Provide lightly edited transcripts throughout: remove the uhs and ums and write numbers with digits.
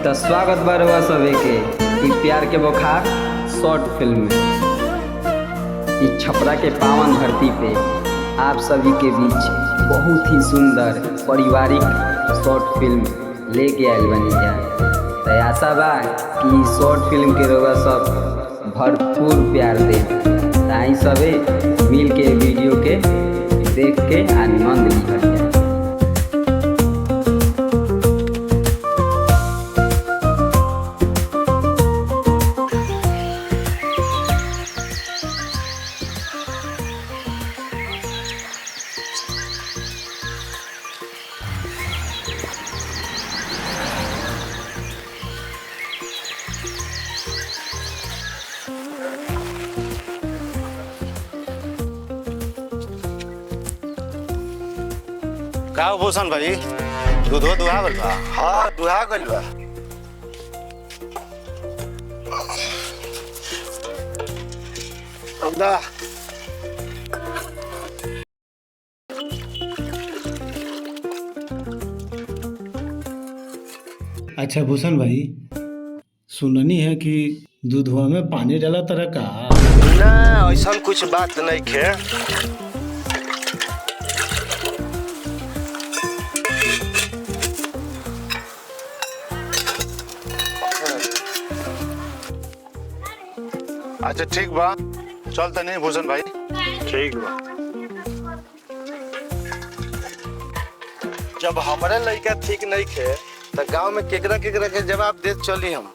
तो स्वागत बरवा सभी के ई प्यार के बुखार शॉर्ट फिल्म में। इस छपरा के पावन धरती पे आप सभी के बीच बहुत ही सुंदर पारिवारिक शॉर्ट फिल्म लेके आयल बनी जाए। तो आशा बा कि शॉर्ट फिल्म के रउआ सब भरपूर प्यार दे। ताई सबे मिल के वीडियो के देख के आनंद लिखल जाए। का भूषण भाई दूधो दुहा गल बा? हाँ दुहा गइल बा। औदा अच्छा भूषण भाई, सुननी है कि दूधवा में पानी डाला तरह का। ना ऐसा कुछ बात नहीं खे। अच्छा ठीक बा, चल तनी भूषण भाई। ठीक बा। जब हमारे लड़का ठीक नहीं खे तो गांव में केकरा केकरा के जवाब दे चली हम।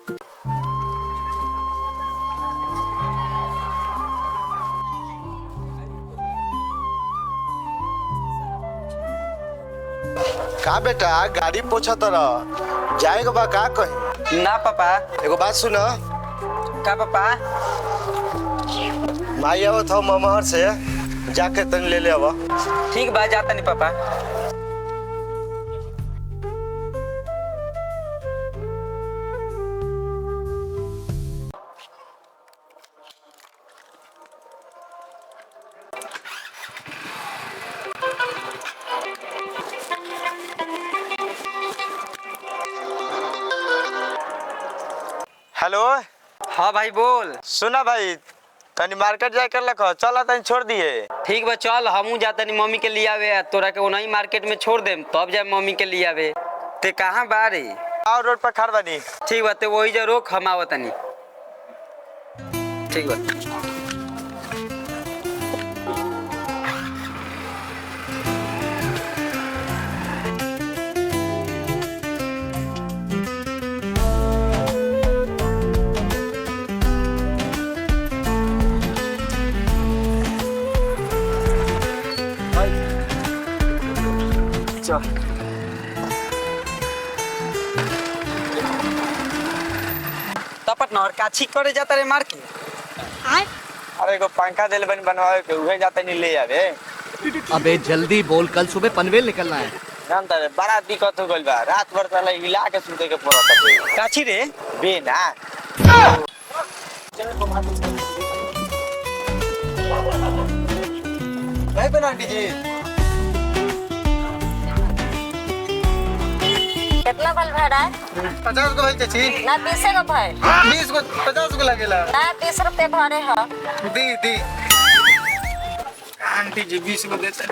का बेटा गाड़ी पोछा तरह जाएगा बा का कहीं? ना पापा। एगो बात सुना। का पापा? माई आवत हो ममहर से जाके तन ले ले आवा। ठीक बा, जाता नहीं पापा। हेलो। हाँ भाई बोल। सुना भाई, तनी मार्केट जाए कर लखो, चला तनी छोड़ दिए। ठीक बा, चल हमू जाता नहीं मम्मी के लिए आवे। तोरा के ओनाही मार्केट में छोड़ देम तब जाए मम्मी के लिए आवे। ते कहाँ बारे? और रोड पर खड़ बनी। ठीक बा, ते वही जा रोक, हम आवत नहीं। ठीक बा। तपट नौर काछी करे जाता रे मार के। अरे को पंखा दिल बन बनवाए के उहे जाते नहीं ले आवे। अबे जल्दी बोल, कल सुबह पनवेल निकलना है। जानता रे बड़ा दिक्कत हो गइल बा। रात भर साला हिला के सुते के पड़त है। काछी रे बे ना भाई बना दीजिए। कितना भल भाड़ा? 50 को भाई चाची। ना 20 का भाई। 20 को 50 को लगेला। ना 30 रुपए भाड़े है। दी आंटी जी 20 को देते।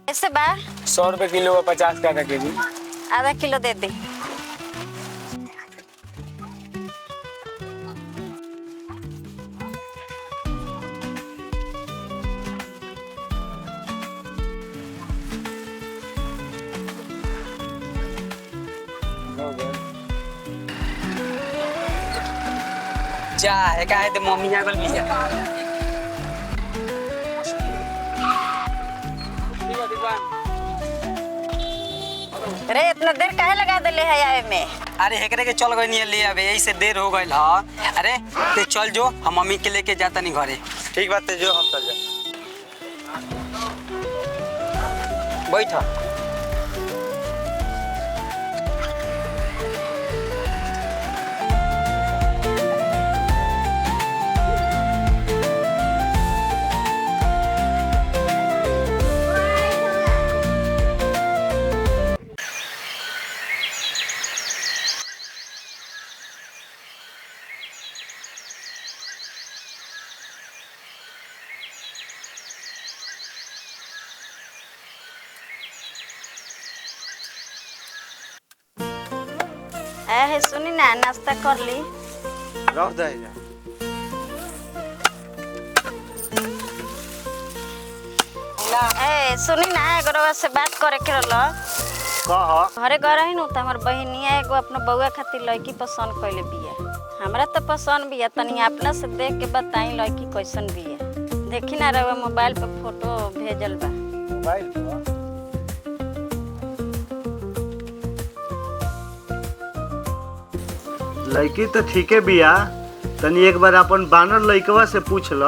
ऐसे बा 100 रुपए किलो, 50 का केजी। आधा किलो दे दी। जा है का है ते मम्मी आ गल बिया। अरे इतना देर काहे लगा देले है आए में? अरे हेकरे के चल गई नहीं ले आवे, यही से देर हो गइल ह। अरे ते चल जो, हम मम्मी के लेके जाता नहीं घरे। ठीक बात है, जो हम चल जाए। बैठ। है सुनी ना नाश्ता कर ली। रख देगा। ए सुनी ना एगो से बात करे के रहल। कह। घरे गए रही नु त हमर बहिनिया एगो अपना बउआ खातिर लड़की पसंद कइले बिया। हमरा तो पसंद बिया, तनी अपना से देख के बताई लड़की कैसन बिया। देखी ना रउआ मोबाइल पे फोटो भेजल बा। मोबाइल पर लड़की तो ठीके बिया, तनी एक बार अपन बानर लड़कवा से पूछ ल।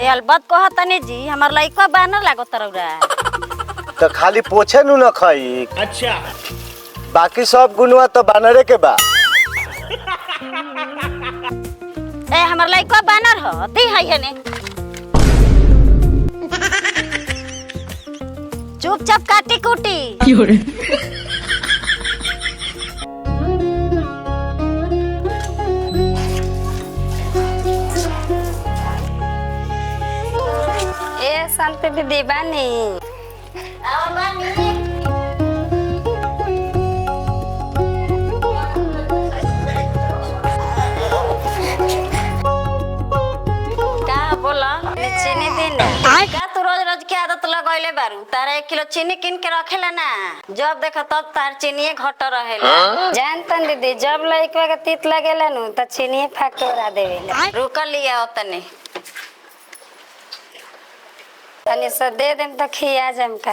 ए अलबत कह तनी जी हमर लड़का बानर लागत रउरा। तो खाली पोछे नु न खई। अच्छा। बाकी सब गुणवा तो बानरे के बा। ए हमर लड़का बानर ह ती है ने। चुपचाप काटी कुटी। ए शांति दीदी बानी। आओ बानी। का बोला? चीनी दिन का तू रोज रोज के आदत लगैले बारू। तारा 1 किलो चीनी किन के रखेला ना, जब देखा तब तार चीनी घट रहेला। जानतन दीदी जब लइकवा के तीत लगेला नु त चीनी फैक्टोरा देवेला। रुक लिया तने तनी से दे देम त खिया जम का।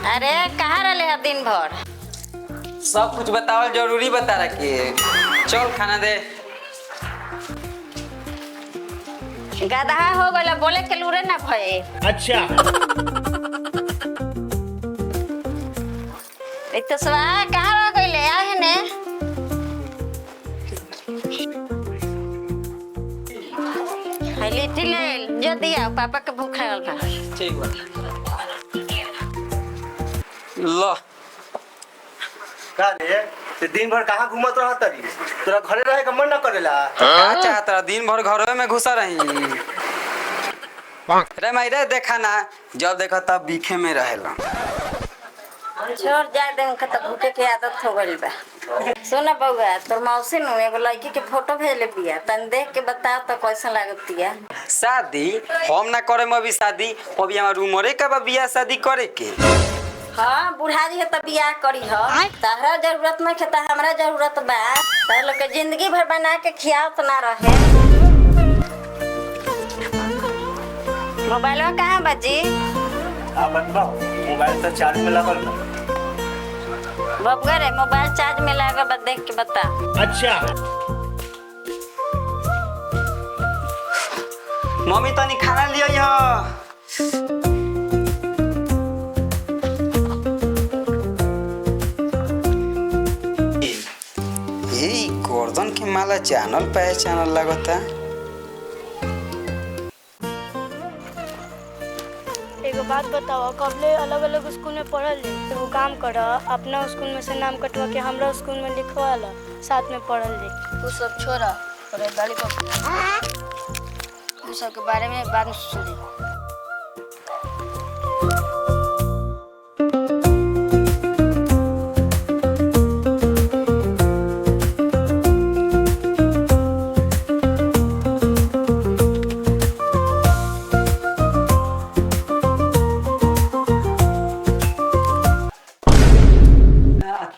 अरे कहाँ रहले है दिन भर? सब कुछ बतावल जरूरी बता रखी। चल खाना दे। गधा हो गला बोले के लूरे ना भये। अच्छा। इतना सवा कहाँ रह गइले आहे ने? हाली टिले जो दिया पापा के भूख लागल बा। ठीक बा। लो का रे ते दिन भर कहाँ घूमत रहा तरी? तोरा घरे रहे का मन न करेला? क्या चाहता दिन भर घरों में घुसा रही। रे मायरे देखा ना, जब देखा तब बीखे में रहेला। छोड़ जा दे उनका तो भूखे के आदत हो गइल बा। सुन बउआ तोर मौसी नु एगो लड़की के फोटो भेजले बिया, तन देख के बता तो कैसा लागतिया। शादी हम ना करे अभी शादी, अभी हमार उम्र का बा बियाह शादी करे के। हाँ बुढ़ा जी है तो बियाह करी हो। तहरा जरूरत नहीं है, हमरा जरूरत बा। तहरा लोग के जिंदगी भर बना के खियाओ तो ना रहे। मोबाइल कहाँ बाजी? आ बताओ मोबाइल तो चार्ज में लगल बा। बबगर है मोबाइल चार्ज में लगा बा, देख के बता। अच्छा। मम्मी तनी खाना लियो यहाँ। यही गर्दन के माला चैनल पहचानल लगता। एगो बात बताओ, कबले अलग अलग स्कूल में पढ़ल जाई? तो काम कर अपना स्कूल में से नाम कटवा के हमरा स्कूल में लिखवा ला, साथ में पढ़ल जाई। तू सब छोड़ा और गाड़ी पर तू सब के बारे में बाद में सोच।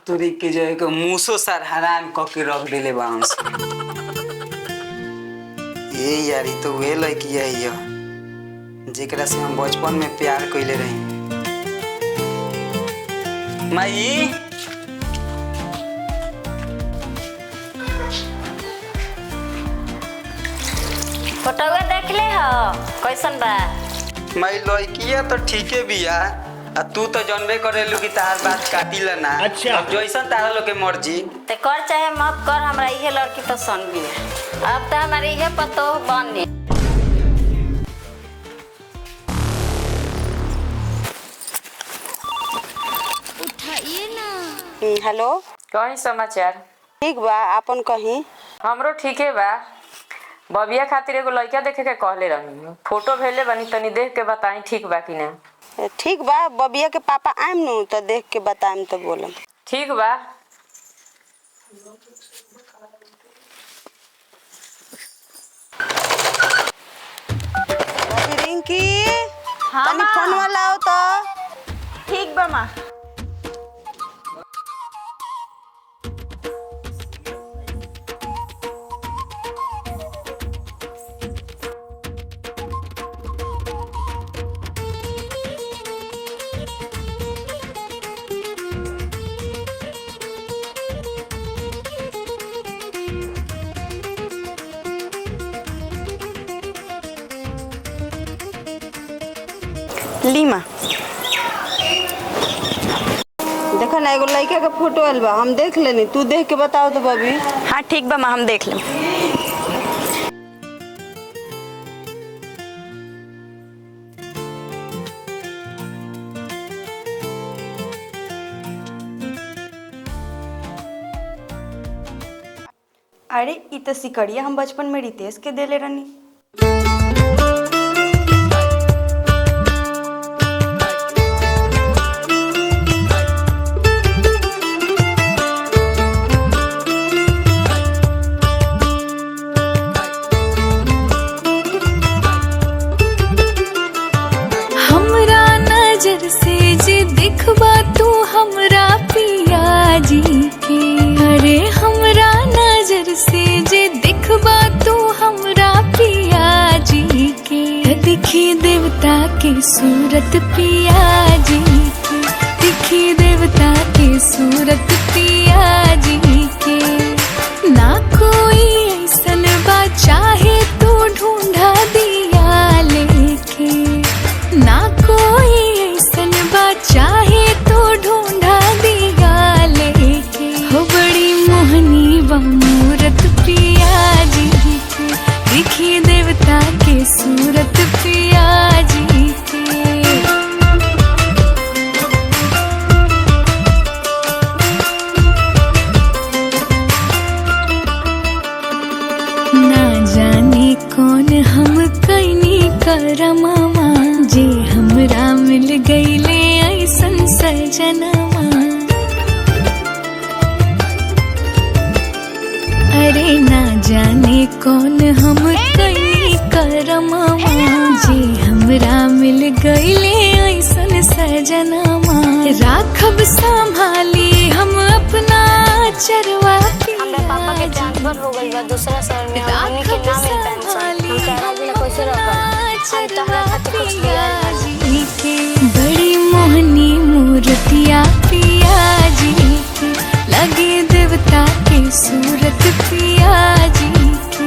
तोरी के जो है मूसो सर हराम क के रख देले बांस। ये यारी तो वे लड़की है ये जेकरा से हम बचपन में प्यार कइले रही। माई फोटोवा देख ले हो कैसन बा? माई लड़किया तो ठीके बिया, आ तू तो जानबे करेलू कि तार बात काटिला ना। अच्छा। अब जैसन तारा लोग के मर्जी। ते कर चाहे मत कर, हमरा इहे लड़की पसंद बिया। अब तो हमारी इहे पतो बने। उठाइए ना। हेलो कहीं समाचार? ठीक बा अपन कहीं। हमरो ठीके बा। बबिया खातिर एगो लड़का देखे के कहले रही, फोटो भेजले बनी, तनी देख के बताई ठीक बा कि ना। ठीक बा, बबिया के पापा आइम नु तो देख के बताइम तो बोलम। ठीक बा। रिंकी तनी फोन लाओ तो। ठीक बा माँ। लीमा देखो ना, एगो लड़का का फोटो आइल बा, हम देख लेनी, तू देख के बताओ तो बबी। हाँ ठीक बा माँ, हम देख लें। अरे इ तो सिकड़िया हम बचपन में रितेश के देले रहनी। हमरा नजर से जे दिखबा तू हमरा पिया जी के। अरे हमरा नजर से जे दिखबा तू हमरा पिया जी के। दिखी देवता के सूरत पिया जी के। दिखी देवता के सूरत पिया जी के। ना कोई ऐसन बा चाहे तू ढूंढा दिया लेके। ना कोई ऐसन बा चाहे तो ढूंढा दिया लेके। हो बड़ी मोहनी बा मूरत पिया जी के। दिखी देवता के सूरत पिया जी के। ना जाने कौन हम कैनी करमामा, जे हमरा मिल गईले ऐसन सजनमा। अरे ना जाने कौन हम कैनी करमामा, जे हमरा मिल गईले ऐसन सजनमा। राखब संभाली हम अपना चरवा हमरा पापा के ट्रांसफर हो गइल बा दूसरा शहर में, हमनी के नाम मिल पेंशन। हम कहना बिना कैसे रखब? हम तहरा खातिर कुछ दिया जी के। बड़ी मोहनी मूर्तिया पिया जी के। लगे देवता के सूरत पिया जी के।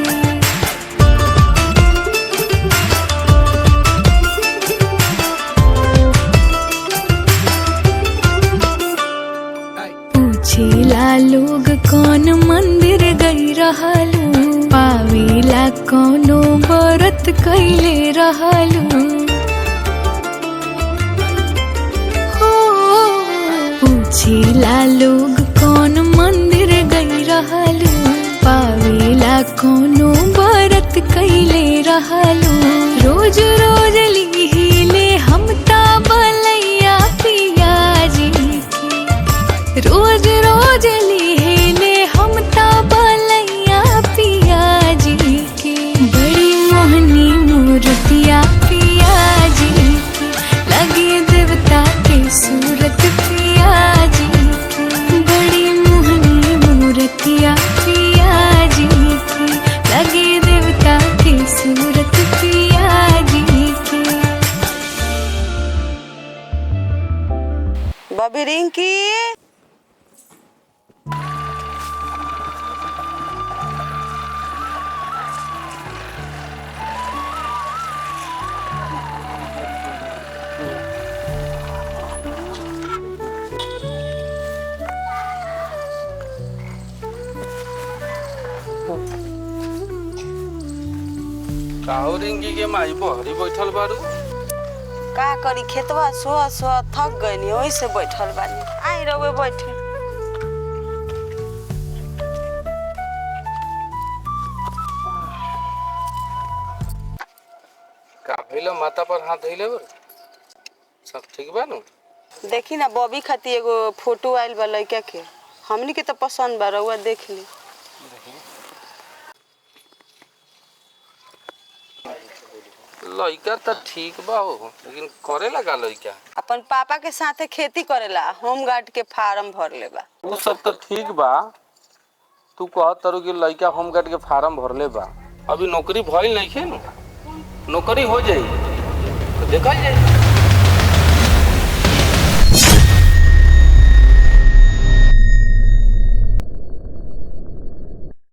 पूछेला लोग कौन मंदिर गई रहलू, पावेला कौनो व्रत कैले रहलू। हो पूछेला लोग कौन मंदिर गई रहलू, पावेला कौनो व्रत कैले रहलू। रोज रोज लीहिले हम ता बलैया पिया जी के। रोज रोज लीहिले हम ता बलैया पिया जी के। बड़ी मोहनी मूर्तिया पिया जी के। लगे देवता के सूरत पिया जी के। बड़ी मोहनी मूर्तिया पिया जी के। लगे देवता के सूरत पिया जी के। बबी रिंकी काहो रिंकी के माई बहरी बैठल बारू। का करी, खेतवा सोह सोह थक गई, वही से बैठल बानी। आई रहुए बैठे। पहले माता पर हाथ धइले बा सब ठीक बा नु। देखी ना बॉबी खातिर एगो फोटो आइल बा लड़का के, हमनी के तो पसंद बा, रउआ देख ली। लड़का तो ठीक बा हो, लेकिन करे लगा लड़का अपन पापा के साथे खेती करेला, होम गार्ड के फार्म भर ले बा। वो सब तो ठीक बा। तू कह तरु कि लड़का होम गार्ड के फार्म भरले बा, अभी नौकरी भइल नहीं खे नु, नौकरी हो जाई तो देखल जाई।